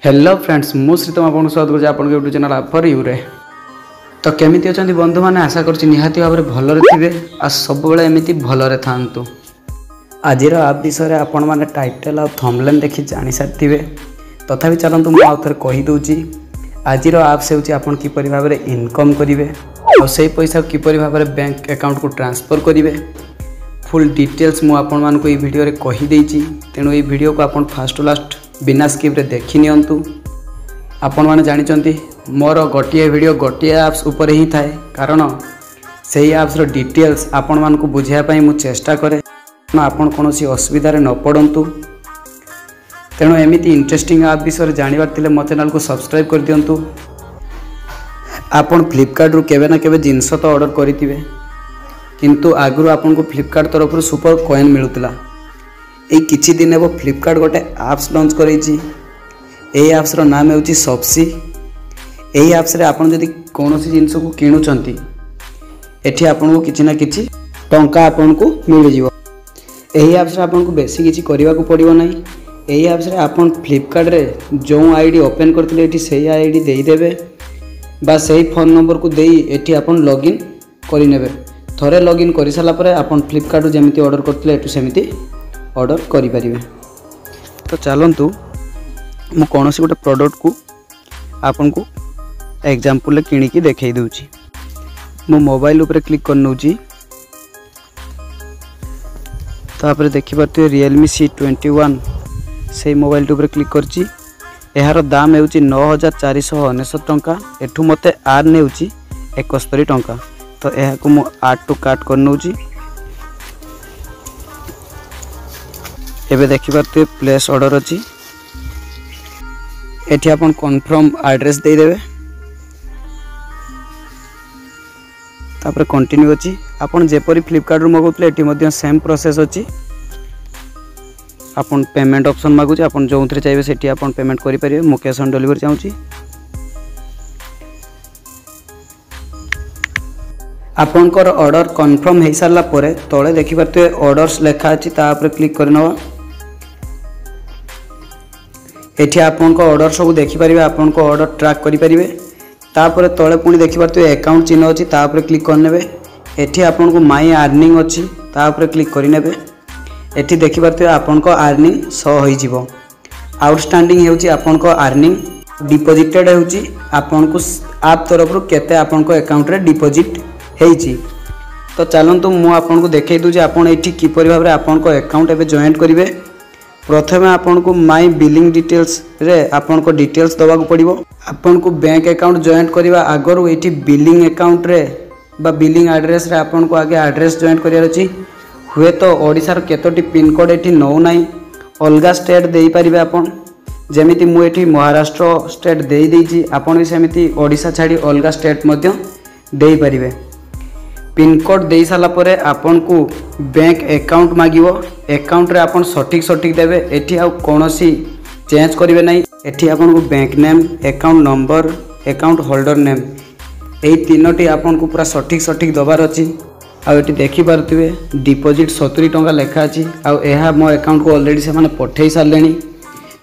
Hello friends मु श्रीतम आपको स्वागत करुँच आप यूट्यूब चैनल आप फॉर यू रे। तो केमिति अछंती बंधु मैंने आशा करुँच निहाती भाव में भलरे थे आ सब एमती भलरे थांतु। आजिर आप विषय आपण मैंने टाइटल आ थंबनेल देखि जानी सारी तथापि चलतु मुझे आउ थे कहीदे आजिर आप्स होपन किपर भाव में इनकम करेंगे और से पैसा किपर भाव में बैंक अकाउंट को ट्रांसफर करेंगे फुल डिटेल्स मुझे भिडियो कहीदे। तेणु ये वीडियो को आप फास्ट लास्ट बिना स्किप रे देखि नियंतु। आपण माने जानिचंती मोर गोटिए वीडियो गोटिए ऐप्स ऊपर ही थाए कारण से ऐप्स रो डिटेल्स आपण मान को बुझाया पई मु चेष्टा करे आपण कोनोसी असुविधा रे न पड़ंतु। तेणु एमिति इंटरेस्टिंग ऐप विषय जानिबार थिले मो चैनल को सब्सक्राइब कर दियंतु। आपण फ्लिपकार्ट रु केबे ना केबे जिंस तो ऑर्डर करितिबे किंतु आगु आपण को फ्लिपकार्ट तरफ सुपर कॉइन मिलुतला। ये किछि दिन वो फ्लिपकार्ट गोटे ऐप्स लॉन्च करेछि। ए ऐप्स रो नाम हेउछि शॉप्सी। एही ऐप्स रे आपण जदि कोनोसी जिंस को किणुचंती एठी आपण को किछि ना किछि टंका आपण को मिल जिवो। एही ऐप्स रे आपण को बेसी किछि करिवा को पड़िबो नै। एही ऐप्स रे आपण फ्लिपकार्ट रे जो आईडी ओपन करथिले एठी सेही आईडी देई देबे बा सेही फोन नंबर को देई एठी आपण लॉगिन करि नेबे। थरे लॉगिन करि साला परे आपण फ्लिपकार्ट जेमिति ऑर्डर करथिले एटु सेमिति ऑर्डर करें। तो चलतु मु कौन सी गोटे प्रोडक्ट को आपन को एग्जांपल किणिकी देखई दूची। मो मोबाइल ऊपर क्लिक कर नउची तापर देखि पारते Realme C21 से मोबाइल ऊपर क्लिक करची। एहार दाम हेउची 9499 टंका। एठू मते आर नेउची 71 टंका। तो एहा को मु आड टू कार्ट कर नउची। एबे देखिपारते प्लेस ऑर्डर अच्छी एठी आपन कन्फर्म एड्रेस दे देबे तापर कंटिन्यू अच्छी। आपन जेपरी फ्लिपकार्ट रु मगुतले एठी मध्य सेम प्रोसेस अच्छी। आपन पेमेंट ऑप्शन मागुची आपन जोंथरे चाहिए सेठी आपन पेमेंट करि परिबे। मु कैश ऑन डिलीवरी चाहूची। आपनकर ऑर्डर कन्फर्म हो सारा परे तले देखिपारते ऑर्डर्स लेखा अच्छी तापर क्लिक करनवा। एठी आपन को ऑर्डर सब देखि परिबे आपन को ऑर्डर ट्रैक करि परिबे। तापर तळे पुणी देखि पारते अकाउंट चिन्ह अछि तापर क्लिक करनेबे। एठी आपन को माय अर्निंग अछि तापर क्लिक करिनेबे। एठी देखि पारते आपन को अर्निंग शो होई जिवो। आउटस्टैंडिंग हेउछि आपन को अर्निंग डिपॉजिटेड हेउछि आपन को आप तरफ रु केते आपन को अकाउंट रे डिपॉजिट हेइछि। तो चलंतु मु आपन को देखै दउ जे आपन एठी किपरि भाबरे आपन को अकाउंट एबे जॉइन करिवे। प्रथमे आपन को माय बिलिंग डिटेल्स रे आपन को डिटेल्स दवा को पड़िबो। आपन को बैंक अकाउंट जॉइन करिवा आगरो एठी बिलिंग अकाउंट रे बा बिलिंग एड्रेस रे आपन को आगे एड्रेस जॉइन करियार अछि। हुए तो ओडिसा रो केतोटी पिन कोड एठी नौ नाही अलगा स्टेट देई परिबे आपन। जेमिति मु एठी महाराष्ट्र स्टेट देई देइछि आपन भी सेमिति ओडिसा छाडी अलगा स्टेट मध्य देई परिबे। पिन कोड दे सारा परे आपन को बैंक अकाउंट मागिवो। अकाउंट रे आपन सठिक देबे। एठी आ कोनोसी चेंज करिवे नै। एठी आपन को bank name account number account holder name एई तीनोटी आपन को पूरा सठिक दबार अछि। आ एठी देखि पारथिबे डिपॉजिट 70 टंका लेखा अछि। आ एहा मो अकाउंट को ऑलरेडी से माने पठेई सारलेनी।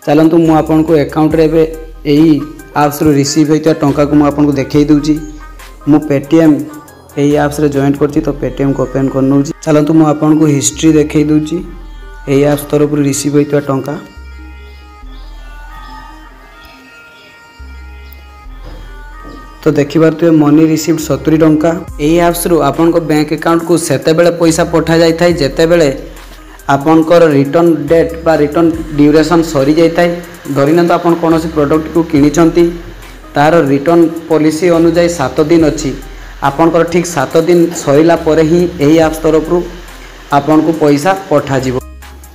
चलंतु मु आपन को अकाउंट रे बे एई ऐप्स रो रिसीव होइता टंका को मु आपन को देखै दउची। मु पेटीएम यही ऐप्स रे जॉइन करछि तो पेटीएम को ओपन कर नउची। चलंतु मु आपन को हिस्ट्री देखै दउची एही ऐप्स तरफ रिसीव होइता टंका। तो देखि पारथि मनी रिसीव 70 टंका। एही ऐप्स रु आपन को बैंक अकाउंट को सेते बेले पैसा पठा जाय थाय जेते बेले आपन को रिटर्न डेट बा रिटर्न ड्यूरेशन सरी जाय थाय। धरिना तो आपन कोनोसी प्रोडक्ट को किनिचंती तार रिटर्न पॉलिसी अनुसार 7 दिन अछि। आपनकर ठीक 7 दिन सरीला परे ही एही ऐप्स तरफ रु आपन को पैसा पठा जिवो।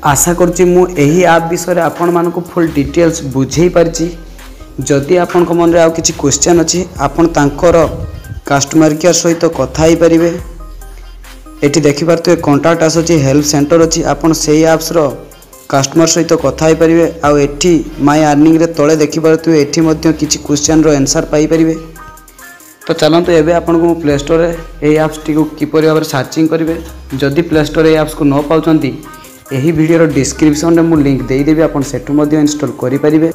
आशा करछि मु एही ऐप विषय आपन मान को फुल डिटेल्स बुझेई परछि। जदि आपन को मन रे आ किछि क्वेश्चन अछि आपन तांकर कस्टमर केयर सहित कथा ही परिबे। एठी देखि पारते कांटेक्ट आसछि हेल्प सेंटर अछि आपन सेही ऐप्स रो कस्टमर सहित कथा ही परिबे। आ एठी माय अर्निंग रे तळे देखि पारते एठी मध्य किछि क्वेश्चन रो आंसर पाई परिबे। तो चलते एवं आपन को प्ले स्टोर रे ऐप्स टी को किपर भाव में सर्चिंग करेंगे। जदि प्ले स्टोर ऐप्स को न पाँच यही वीडियो डिस्क्रिप्शन में मुझे लिंक देदेवी आप इंस्टॉल करेंगे।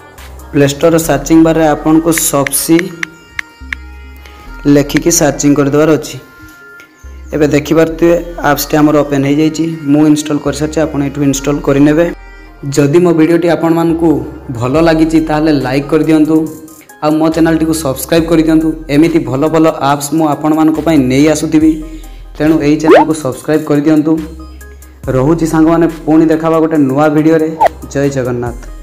प्ले स्टोर सर्चिंग बार आपको सॉप्सी लेखिकी सर्चिंग करदेवार अच्छी। एबे देखिपारे आप्सटी आमर ओपन हो जाइए। मु इंस्टॉल कर सारी आप इंस्टॉल करेंगे। जदि मो वीडियोटी आपण मानकु भल लगी ताले लाइक कर दियंतु आ मो चैनल टी को सब्सक्राइब कर दियंतु। एमिति भल भल आप्स मु आपण मानक पई नै आसुथिबी, तेणु एही चैनल को सब्सक्राइब कर दियंतु। रहुची सांग माने पुणी देखाबा गोटे नुआ वीडियो रे। जय जगन्नाथ।